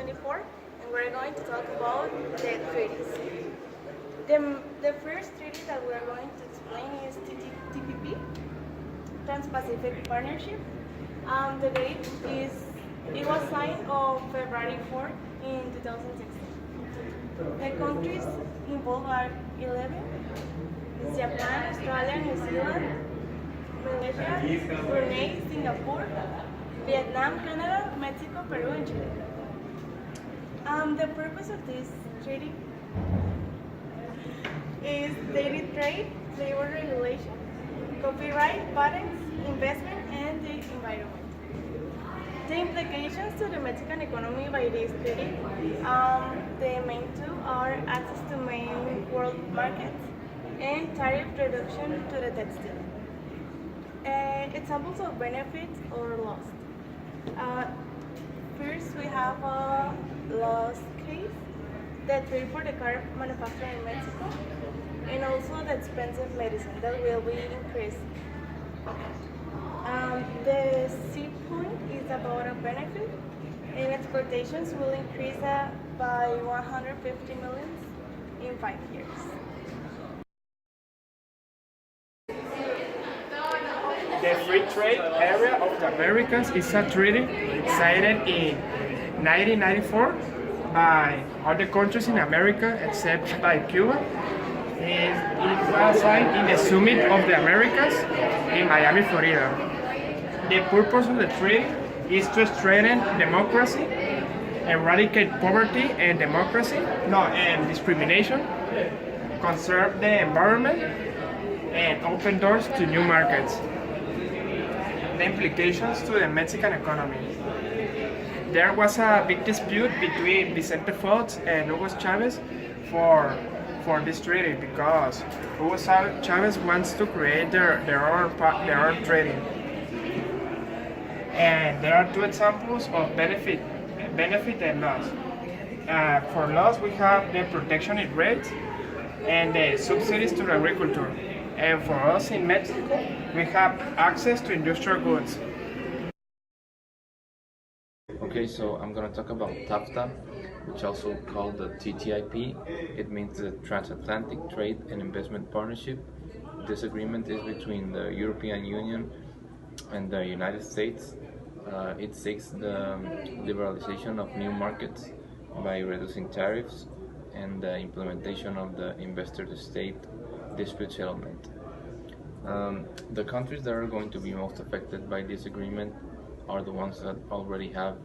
2024, and we're going to talk about the treaties. The first treaty that we're going to explain is TPP, Trans-Pacific Partnership. The date is, it was signed on February 4 in 2016. The countries involved are 11. It's Japan, Australia, New Zealand, Malaysia, Brunei, Singapore, Vietnam, Canada, Mexico, Peru, and Chile. The purpose of this treaty is daily trade, labor regulation, copyright, patents, investment, and the environment. The implications to the Mexican economy by this treaty, the main two are access to main world markets and tariff reduction to the textile. Examples of benefits or loss. First, we have a loss case, the trade for the car manufactured in Mexico, and also the expensive medicine that will be increased. The C point is about a benefit, and exportations will increase by 150 million in 5 years. The Free Trade Area of the Americas is a treaty signed in 1994 by all the countries in America except by Cuba. It was signed in the Summit of the Americas in Miami, Florida. The purpose of the treaty is to strengthen democracy, eradicate poverty and discrimination, conserve the environment, and open doors to new markets. The implications to the Mexican economy. There was a big dispute between Vicente Fox and Hugo Chavez for this treaty because Hugo Chavez wants to create their own treaty. And there are two examples of benefit and loss. For loss, we have the protectionist rates and the subsidies to the agriculture. And for us in Mexico, we have access to industrial goods. Okay, so I'm going to talk about TAFTA, which also called the TTIP. It means the Transatlantic Trade and Investment Partnership. This agreement is between the European Union and the United States. It seeks the liberalization of new markets by reducing tariffs and the implementation of the investor-to-state dispute settlement. The countries that are going to be most affected by this agreement are the ones that already have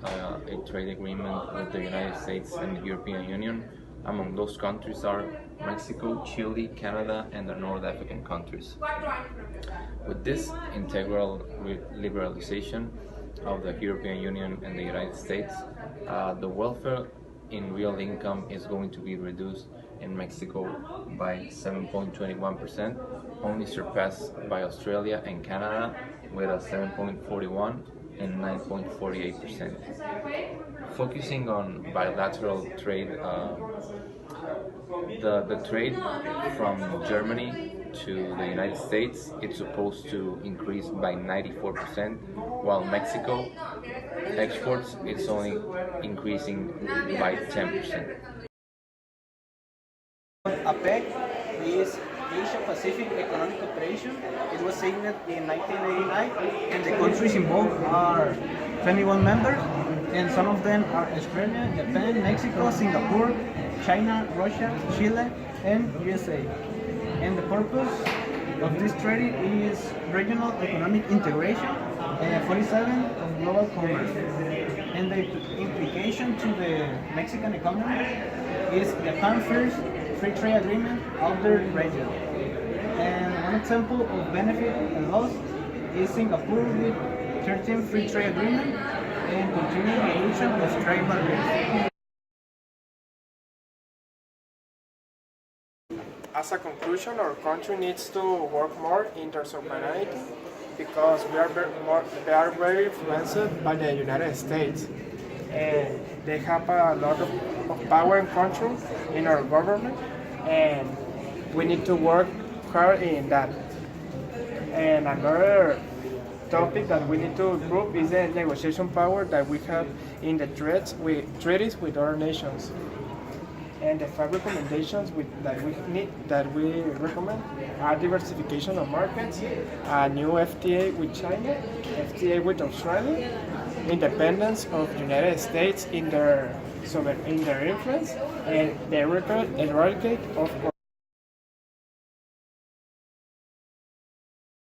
a trade agreement with the United States and the European Union. Among those countries are Mexico, Chile, Canada, and the North African countries. With this integral liberalization of the European Union and the United States, the welfare in real income is going to be reduced in Mexico by 7.21%, only surpassed by Australia and Canada with a 7.41% and 9.48%. Focusing on bilateral trade, the trade from Germany to the United States, it's supposed to increase by 94%, while Mexico exports, it's only increasing by 10%. APEC is Asia Pacific Economic Cooperation. It was signed in 1989, and the countries involved are 21 members, and some of them are Australia, Japan, Mexico, Singapore, China, Russia, Chile, and USA. And the purpose of this treaty is regional economic integration, 47 of global commerce. And the implication to the Mexican economy is Japan's first free trade agreement of the region. And one example of benefit and loss is Singapore with 13 free trade agreement and continued reduction of trade barriers. As a conclusion, our country needs to work more in terms of sovereignty because we are very influenced by the United States, and they have a lot of power and control in our government, and we need to work hard in that. And another topic that we need to improve is the negotiation power that we have in the treaties with other nations. And the 5 recommendations that we recommend are diversification of markets, a new FTA with China, FTA with Australia, independence of the United States in their influence, and the eradicate of